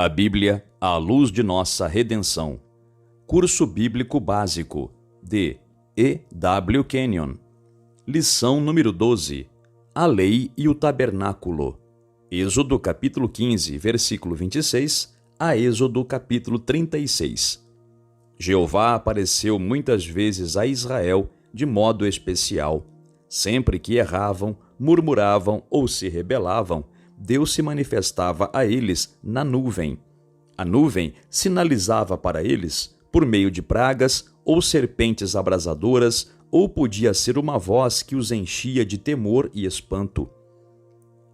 A Bíblia à luz de nossa redenção. Curso Bíblico Básico, de E. W. Kenyon. Lição número 12. A Lei e o Tabernáculo. Êxodo capítulo 15, versículo 26, a Êxodo capítulo 36. Jeová apareceu muitas vezes a Israel de modo especial. Sempre que erravam, murmuravam ou se rebelavam, Deus se manifestava a eles na nuvem. A nuvem sinalizava para eles por meio de pragas ou serpentes abrasadoras, ou podia ser uma voz que os enchia de temor e espanto.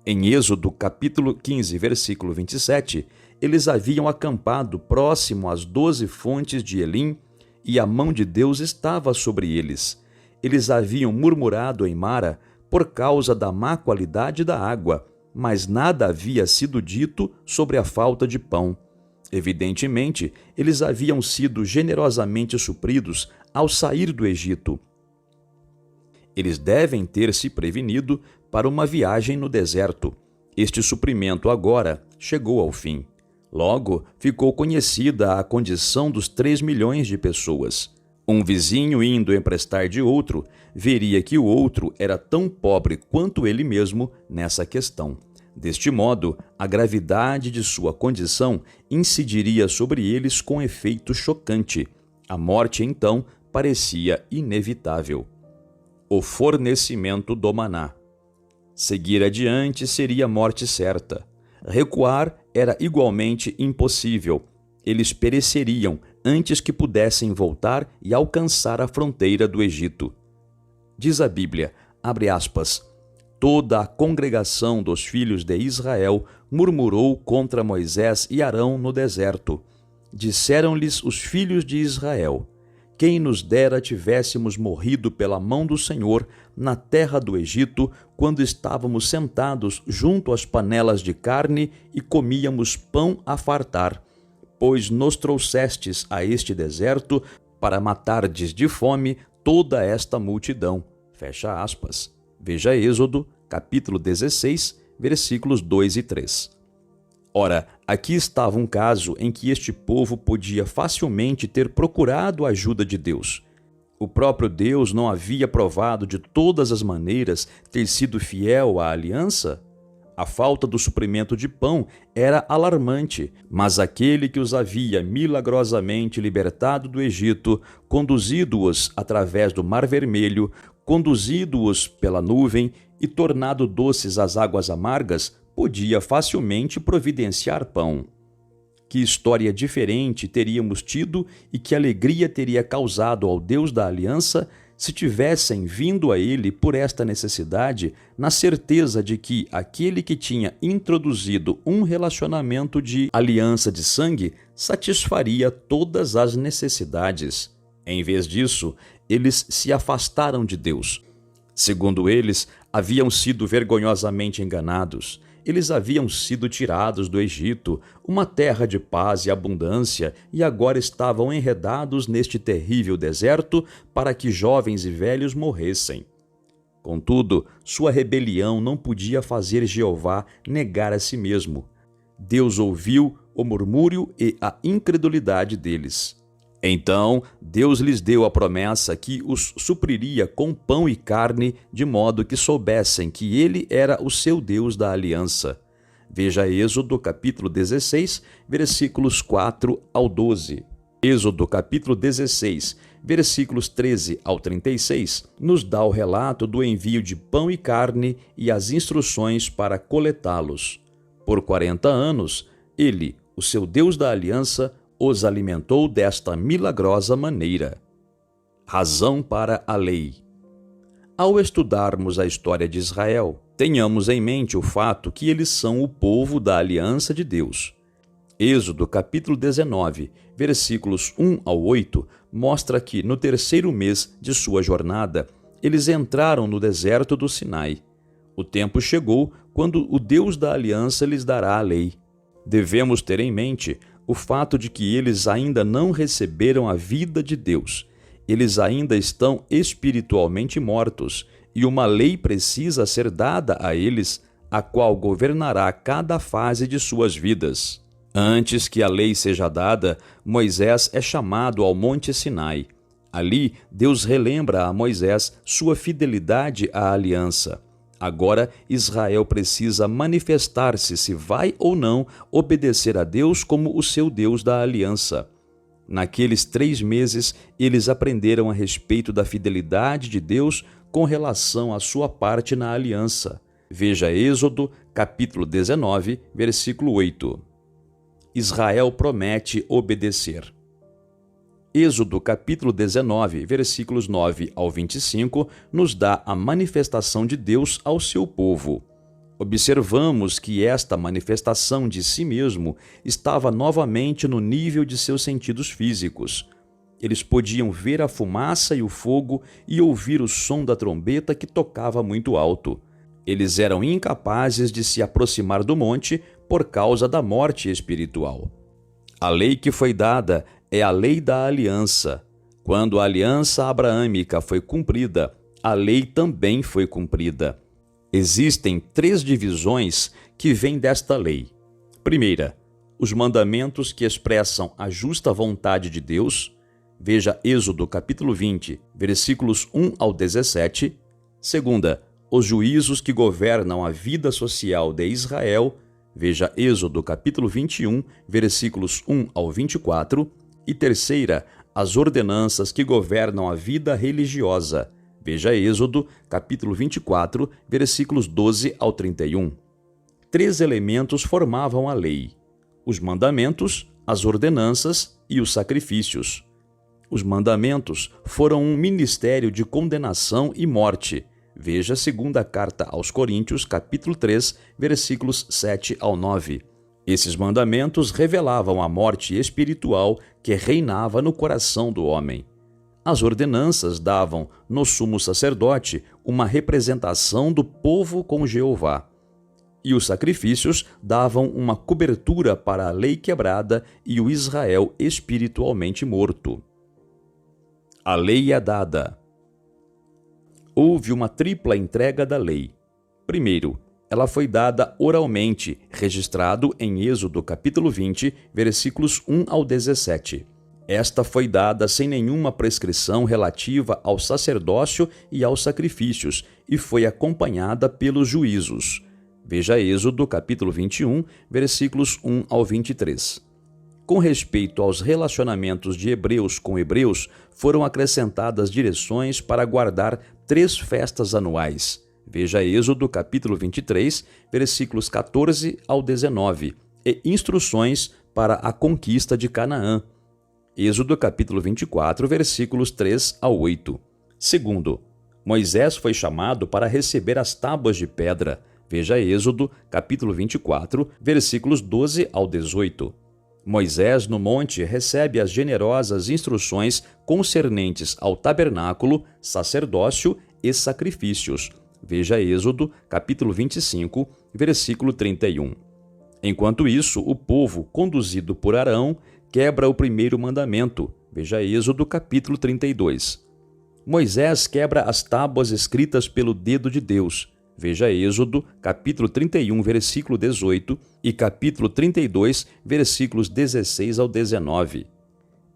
Em Êxodo capítulo 15, versículo 27, eles haviam acampado próximo às 12 fontes de Elim, e a mão de Deus estava sobre eles. Eles haviam murmurado em Mara por causa da má qualidade da água, mas nada havia sido dito sobre a falta de pão. Evidentemente, eles haviam sido generosamente supridos ao sair do Egito. Eles devem ter se prevenido para uma viagem no deserto. Este suprimento agora chegou ao fim. Logo, ficou conhecida a condição dos 3 milhões de pessoas. Um vizinho indo emprestar de outro, veria que o outro era tão pobre quanto ele mesmo nessa questão. Deste modo, a gravidade de sua condição incidiria sobre eles com efeito chocante. A morte, então, parecia inevitável. O fornecimento do maná. Seguir adiante seria morte certa. Recuar era igualmente impossível. Eles pereceriam antes que pudessem voltar e alcançar a fronteira do Egito. Diz a Bíblia, abre aspas, toda a congregação dos filhos de Israel murmurou contra Moisés e Arão no deserto. Disseram-lhes os filhos de Israel, quem nos dera tivéssemos morrido pela mão do Senhor na terra do Egito, quando estávamos sentados junto às panelas de carne e comíamos pão a fartar. Pois nos trouxestes a este deserto para matardes de fome toda esta multidão. Fecha aspas. Veja Êxodo, capítulo 16, versículos 2 e 3. Ora, aqui estava um caso em que este povo podia facilmente ter procurado a ajuda de Deus. O próprio Deus não havia provado de todas as maneiras ter sido fiel à aliança? A falta do suprimento de pão era alarmante, mas aquele que os havia milagrosamente libertado do Egito, conduzido-os através do Mar Vermelho, conduzido-os pela nuvem e tornado doces as águas amargas, podia facilmente providenciar pão. Que história diferente teríamos tido e que alegria teria causado ao Deus da aliança se tivessem vindo a ele por esta necessidade, na certeza de que aquele que tinha introduzido um relacionamento de aliança de sangue satisfaria todas as necessidades. Em vez disso, eles se afastaram de Deus. Segundo eles, haviam sido vergonhosamente enganados. Eles haviam sido tirados do Egito, uma terra de paz e abundância, e agora estavam enredados neste terrível deserto para que jovens e velhos morressem. Contudo, sua rebelião não podia fazer Jeová negar a si mesmo. Deus ouviu o murmúrio e a incredulidade deles. Então, Deus lhes deu a promessa que os supriria com pão e carne, de modo que soubessem que Ele era o seu Deus da aliança. Veja Êxodo capítulo 16, versículos 4 ao 12. Êxodo capítulo 16, versículos 13 ao 36, nos dá o relato do envio de pão e carne e as instruções para coletá-los. Por 40 anos, Ele, o seu Deus da aliança, os alimentou desta milagrosa maneira. Razão para a lei. Ao estudarmos a história de Israel, tenhamos em mente o fato que eles são o povo da aliança de Deus. Êxodo capítulo 19, versículos 1 ao 8, mostra que no 3º mês de sua jornada, eles entraram no deserto do Sinai. O tempo chegou quando o Deus da aliança lhes dará a lei. Devemos ter em mente o fato de que eles ainda não receberam a vida de Deus. Eles ainda estão espiritualmente mortos, e uma lei precisa ser dada a eles, a qual governará cada fase de suas vidas. Antes que a lei seja dada, Moisés é chamado ao Monte Sinai. Ali, Deus relembra a Moisés sua fidelidade à aliança. Agora, Israel precisa manifestar-se se vai ou não obedecer a Deus como o seu Deus da aliança. Naqueles 3 meses, eles aprenderam a respeito da fidelidade de Deus com relação à sua parte na aliança. Veja Êxodo, capítulo 19, versículo 8. Israel promete obedecer. Êxodo, capítulo 19, versículos 9 ao 25, nos dá a manifestação de Deus ao seu povo. Observamos que esta manifestação de si mesmo estava novamente no nível de seus sentidos físicos. Eles podiam ver a fumaça e o fogo e ouvir o som da trombeta que tocava muito alto. Eles eram incapazes de se aproximar do monte por causa da morte espiritual. A lei que foi dada é a lei da aliança. Quando a aliança abraâmica foi cumprida, a lei também foi cumprida. Existem 3 divisões que vêm desta lei. Primeira, os mandamentos que expressam a justa vontade de Deus. Veja Êxodo capítulo 20, versículos 1 ao 17. Segunda, os juízos que governam a vida social de Israel. Veja Êxodo capítulo 21, versículos 1 ao 24. E terceira, as ordenanças que governam a vida religiosa. Veja Êxodo, capítulo 24, versículos 12 ao 31. 3 elementos formavam a lei: os mandamentos, as ordenanças e os sacrifícios. Os mandamentos foram um ministério de condenação e morte. Veja a segunda carta aos Coríntios, capítulo 3, versículos 7 ao 9. Esses mandamentos revelavam a morte espiritual que reinava no coração do homem. As ordenanças davam, no sumo sacerdote, uma representação do povo com Jeová. E os sacrifícios davam uma cobertura para a lei quebrada e o Israel espiritualmente morto. A lei é dada. Houve uma tripla entrega da lei. Primeiro, ela foi dada oralmente, registrado em Êxodo capítulo 20, versículos 1 ao 17. Esta foi dada sem nenhuma prescrição relativa ao sacerdócio e aos sacrifícios, e foi acompanhada pelos juízos. Veja Êxodo capítulo 21, versículos 1 ao 23. Com respeito aos relacionamentos de hebreus com hebreus, foram acrescentadas direções para guardar 3 festas anuais. Veja Êxodo capítulo 23, versículos 14 ao 19, e instruções para a conquista de Canaã. Êxodo capítulo 24, versículos 3 ao 8. Segundo, Moisés foi chamado para receber as tábuas de pedra. Veja Êxodo capítulo 24, versículos 12 ao 18. Moisés, no monte, recebe as generosas instruções concernentes ao tabernáculo, sacerdócio e sacrifícios. Veja Êxodo, capítulo 25, versículo 31. Enquanto isso, o povo, conduzido por Arão, quebra o primeiro mandamento. Veja Êxodo, capítulo 32. Moisés quebra as tábuas escritas pelo dedo de Deus. Veja Êxodo, capítulo 31, versículo 18 e capítulo 32, versículos 16 ao 19.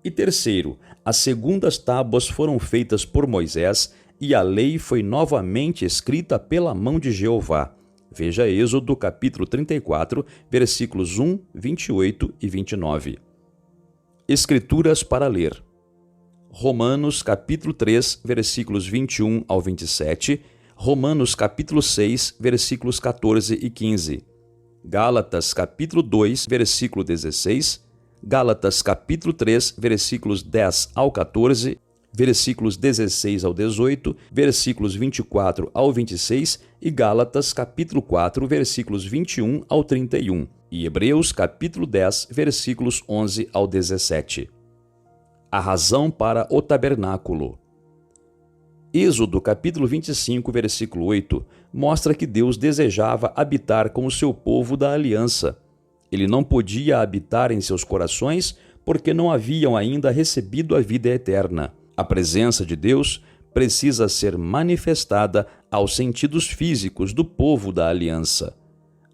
E terceiro, as segundas tábuas foram feitas por Moisés e a lei foi novamente escrita pela mão de Jeová. Veja Êxodo, capítulo 34, versículos 1, 28 e 29. Escrituras para ler. Romanos, capítulo 3, versículos 21 ao 27, Romanos capítulo 6, versículos 14 e 15. Gálatas capítulo 2, versículo 16. Gálatas capítulo 3, versículos 10 ao 14. Versículos 16 ao 18. Versículos 24 ao 26. E Gálatas capítulo 4, versículos 21 ao 31. E Hebreus capítulo 10, versículos 11 ao 17. A razão para o tabernáculo. Êxodo capítulo 25, versículo 8, mostra que Deus desejava habitar com o seu povo da aliança. Ele não podia habitar em seus corações porque não haviam ainda recebido a vida eterna. A presença de Deus precisa ser manifestada aos sentidos físicos do povo da aliança.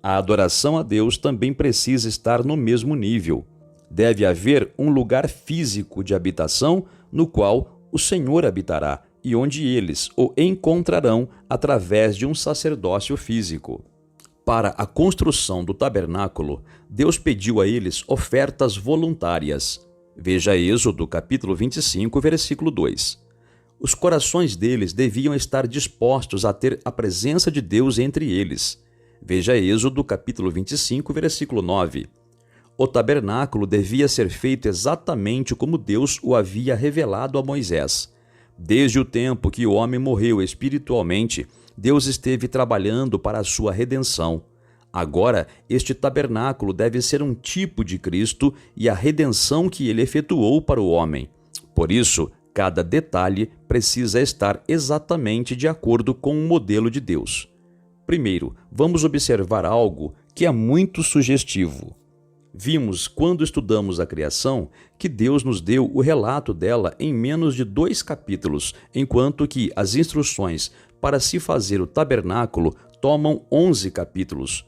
A adoração a Deus também precisa estar no mesmo nível. Deve haver um lugar físico de habitação no qual o Senhor habitará e onde eles o encontrarão através de um sacerdócio físico. Para a construção do tabernáculo, Deus pediu a eles ofertas voluntárias. Veja Êxodo capítulo 25, versículo 2. Os corações deles deviam estar dispostos a ter a presença de Deus entre eles. Veja Êxodo capítulo 25, versículo 9. O tabernáculo devia ser feito exatamente como Deus o havia revelado a Moisés. Desde o tempo que o homem morreu espiritualmente, Deus esteve trabalhando para a sua redenção. Agora, este tabernáculo deve ser um tipo de Cristo e a redenção que ele efetuou para o homem. Por isso, cada detalhe precisa estar exatamente de acordo com o modelo de Deus. Primeiro, vamos observar algo que é muito sugestivo. Vimos, quando estudamos a criação, que Deus nos deu o relato dela em menos de 2 capítulos, enquanto que as instruções para se fazer o tabernáculo tomam 11 capítulos.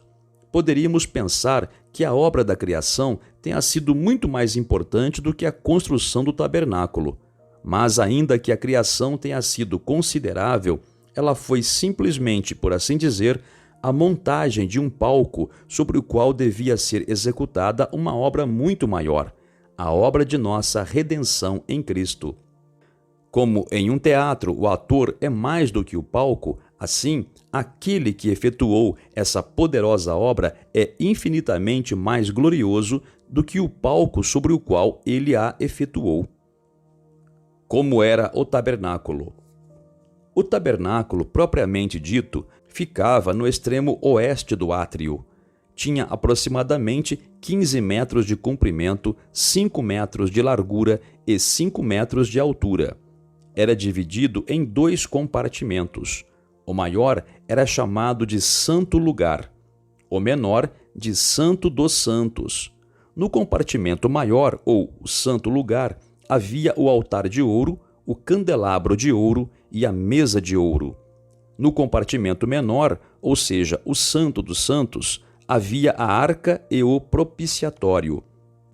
Poderíamos pensar que a obra da criação tenha sido muito mais importante do que a construção do tabernáculo. Mas ainda que a criação tenha sido considerável, ela foi simplesmente, por assim dizer, a montagem de um palco sobre o qual devia ser executada uma obra muito maior, a obra de nossa redenção em Cristo. Como em um teatro o ator é mais do que o palco, assim, aquele que efetuou essa poderosa obra é infinitamente mais glorioso do que o palco sobre o qual ele a efetuou. Como era o tabernáculo? O tabernáculo, propriamente dito, ficava no extremo oeste do átrio. Tinha aproximadamente 15 metros de comprimento, 5 metros de largura e 5 metros de altura. Era dividido em 2 compartimentos. O maior era chamado de Santo Lugar, o menor de Santo dos Santos. No compartimento maior, ou o Santo Lugar, havia o altar de ouro, o candelabro de ouro e a mesa de ouro. No compartimento menor, ou seja, o Santo dos Santos, havia a arca e o propiciatório.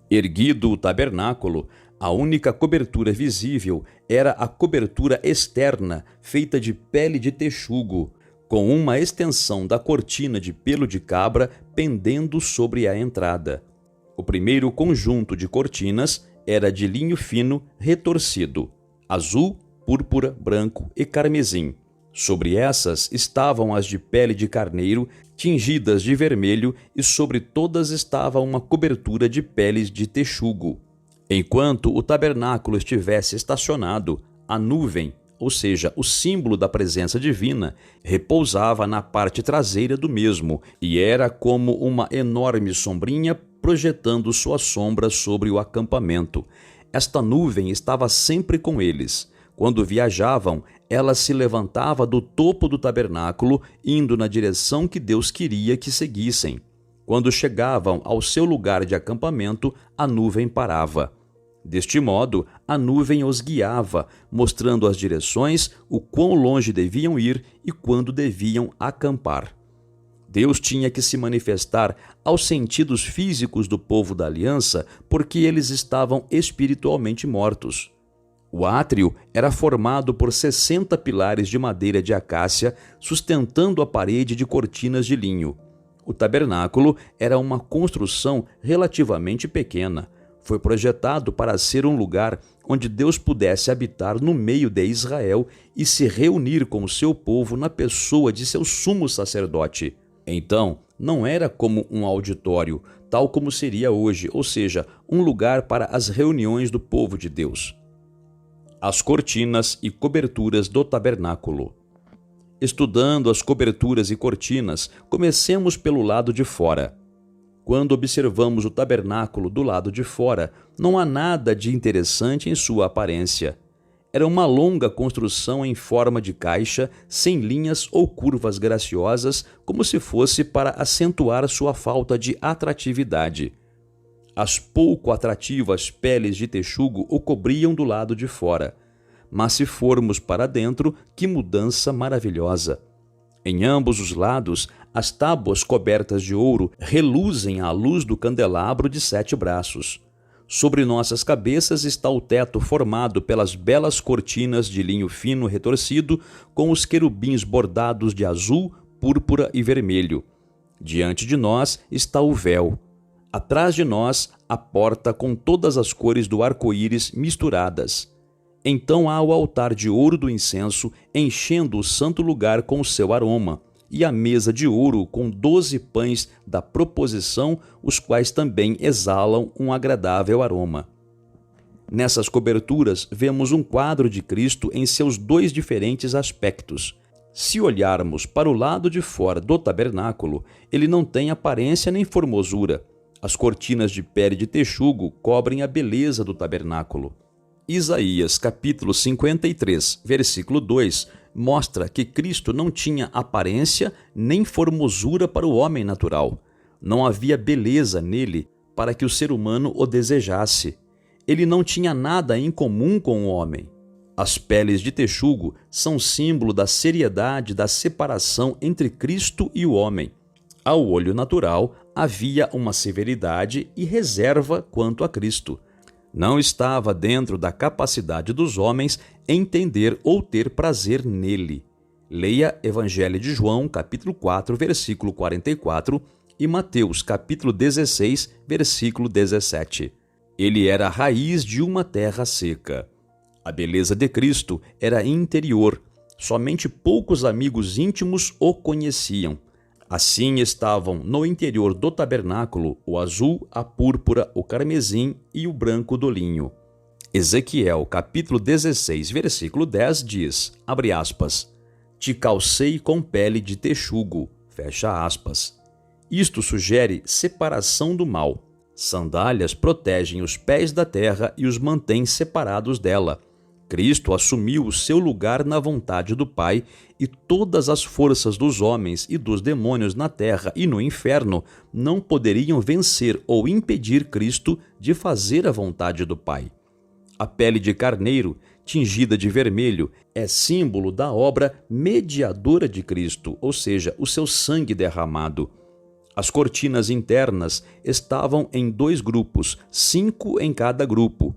Erguido o tabernáculo, a única cobertura visível era a cobertura externa, feita de pele de texugo, com uma extensão da cortina de pelo de cabra pendendo sobre a entrada. O primeiro conjunto de cortinas era de linho fino retorcido, azul, púrpura, branco e carmesim. Sobre essas estavam as de pele de carneiro, tingidas de vermelho, e sobre todas estava uma cobertura de peles de texugo. Enquanto o tabernáculo estivesse estacionado, a nuvem, ou seja, o símbolo da presença divina, repousava na parte traseira do mesmo e era como uma enorme sombrinha projetando sua sombra sobre o acampamento. Esta nuvem estava sempre com eles. Quando viajavam, ela se levantava do topo do tabernáculo, indo na direção que Deus queria que seguissem. Quando chegavam ao seu lugar de acampamento, a nuvem parava. Deste modo, a nuvem os guiava, mostrando as direções, o quão longe deviam ir e quando deviam acampar. Deus tinha que se manifestar aos sentidos físicos do povo da aliança, porque eles estavam espiritualmente mortos. O átrio era formado por 60 pilares de madeira de acácia, sustentando a parede de cortinas de linho. O tabernáculo era uma construção relativamente pequena. Foi projetado para ser um lugar onde Deus pudesse habitar no meio de Israel e se reunir com o seu povo na pessoa de seu sumo sacerdote. Então, não era como um auditório, tal como seria hoje, ou seja, um lugar para as reuniões do povo de Deus. As cortinas e coberturas do tabernáculo. Estudando as coberturas e cortinas, comecemos pelo lado de fora. Quando observamos o tabernáculo do lado de fora, não há nada de interessante em sua aparência. Era uma longa construção em forma de caixa, sem linhas ou curvas graciosas, como se fosse para acentuar sua falta de atratividade. As pouco atrativas peles de texugo o cobriam do lado de fora. Mas se formos para dentro, que mudança maravilhosa! Em ambos os lados, as tábuas cobertas de ouro reluzem à luz do candelabro de 7 braços. Sobre nossas cabeças está o teto formado pelas belas cortinas de linho fino retorcido, com os querubins bordados de azul, púrpura e vermelho. Diante de nós está o véu. Atrás de nós, a porta com todas as cores do arco-íris misturadas. Então há o altar de ouro do incenso, enchendo o santo lugar com o seu aroma, e a mesa de ouro com 12 pães da proposição, os quais também exalam um agradável aroma. Nessas coberturas vemos um quadro de Cristo em seus 2 diferentes aspectos. Se olharmos para o lado de fora do tabernáculo, ele não tem aparência nem formosura. As cortinas de pele de texugo cobrem a beleza do tabernáculo. Isaías capítulo 53, versículo 2, mostra que Cristo não tinha aparência nem formosura para o homem natural. Não havia beleza nele para que o ser humano o desejasse. Ele não tinha nada em comum com o homem. As peles de texugo são símbolo da seriedade da separação entre Cristo e o homem. Ao olho natural, havia uma severidade e reserva quanto a Cristo. Não estava dentro da capacidade dos homens entender ou ter prazer nele. Leia Evangelho de João, capítulo 4, versículo 44 e Mateus, capítulo 16, versículo 17. Ele era a raiz de uma terra seca. A beleza de Cristo era interior. Somente poucos amigos íntimos o conheciam. Assim estavam no interior do tabernáculo o azul, a púrpura, o carmesim e o branco do linho. Ezequiel, capítulo 16, versículo 10 diz, abre aspas, te calcei com pele de texugo, fecha aspas. Isto sugere separação do mal. Sandálias protegem os pés da terra e os mantêm separados dela. Cristo assumiu o seu lugar na vontade do Pai e todas as forças dos homens e dos demônios na terra e no inferno não poderiam vencer ou impedir Cristo de fazer a vontade do Pai. A pele de carneiro, tingida de vermelho, é símbolo da obra mediadora de Cristo, ou seja, o seu sangue derramado. As cortinas internas estavam em 2 grupos, 5 em cada grupo.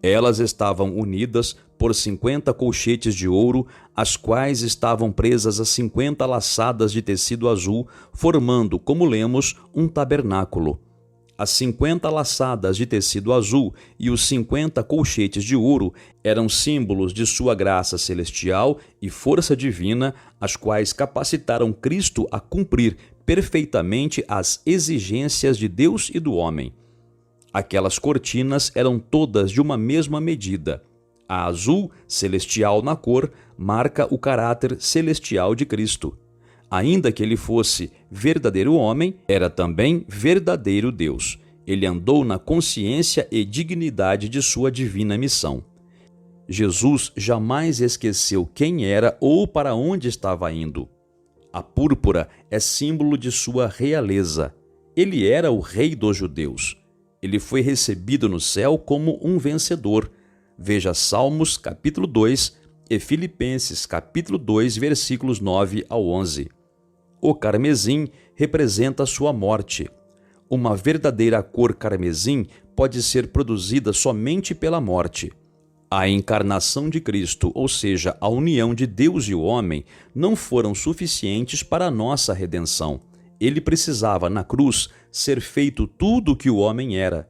Elas estavam unidas por 50 colchetes de ouro, as quais estavam presas a 50 laçadas de tecido azul, formando, como lemos, um tabernáculo. As 50 laçadas de tecido azul e os 50 colchetes de ouro eram símbolos de sua graça celestial e força divina, as quais capacitaram Cristo a cumprir perfeitamente as exigências de Deus e do homem. Aquelas cortinas eram todas de uma mesma medida. A azul, celestial na cor, marca o caráter celestial de Cristo. Ainda que ele fosse verdadeiro homem, era também verdadeiro Deus. Ele andou na consciência e dignidade de sua divina missão. Jesus jamais esqueceu quem era ou para onde estava indo. A púrpura é símbolo de sua realeza. Ele era o rei dos judeus. Ele foi recebido no céu como um vencedor. Veja Salmos, capítulo 2 e Filipenses, capítulo 2, versículos 9 ao 11. O carmesim representa sua morte. Uma verdadeira cor carmesim pode ser produzida somente pela morte. A encarnação de Cristo, ou seja, a união de Deus e o homem, não foram suficientes para a nossa redenção. Ele precisava, na cruz, ser feito tudo o que o homem era.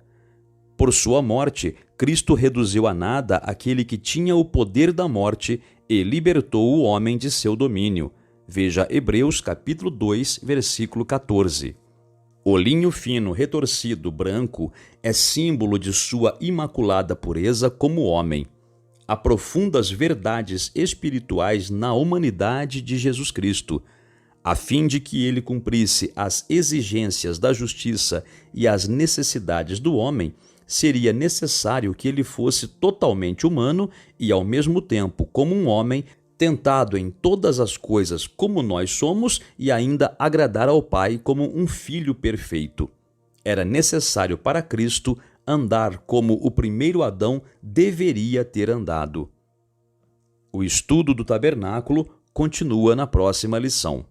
Por sua morte, Cristo reduziu a nada aquele que tinha o poder da morte e libertou o homem de seu domínio. Veja Hebreus capítulo 2, versículo 14. O linho fino retorcido branco é símbolo de sua imaculada pureza como homem. Há profundas verdades espirituais na humanidade de Jesus Cristo. A fim de que ele cumprisse as exigências da justiça e as necessidades do homem, seria necessário que ele fosse totalmente humano e, ao mesmo tempo, como um homem, tentado em todas as coisas como nós somos e ainda agradar ao Pai como um filho perfeito. Era necessário para Cristo andar como o primeiro Adão deveria ter andado. O estudo do tabernáculo continua na próxima lição.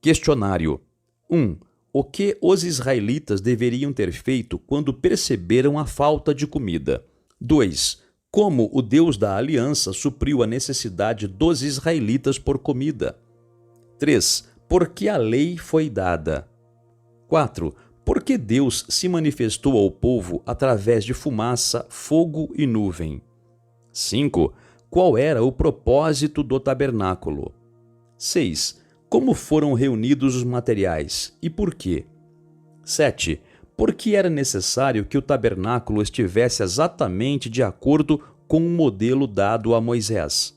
Questionário. 1. O que os israelitas deveriam ter feito quando perceberam a falta de comida? 2. Como o Deus da aliança supriu a necessidade dos israelitas por comida? 3. Por que a lei foi dada? 4. Por que Deus se manifestou ao povo através de fumaça, fogo e nuvem? 5. Qual era o propósito do tabernáculo? 6. Como foram reunidos os materiais e por quê? 7. Por que era necessário que o tabernáculo estivesse exatamente de acordo com o modelo dado a Moisés?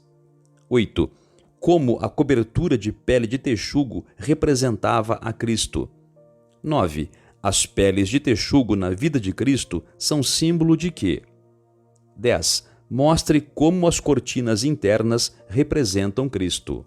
8. Como a cobertura de pele de texugo representava a Cristo? 9. As peles de texugo na vida de Cristo são símbolo de quê? 10. Mostre como as cortinas internas representam Cristo.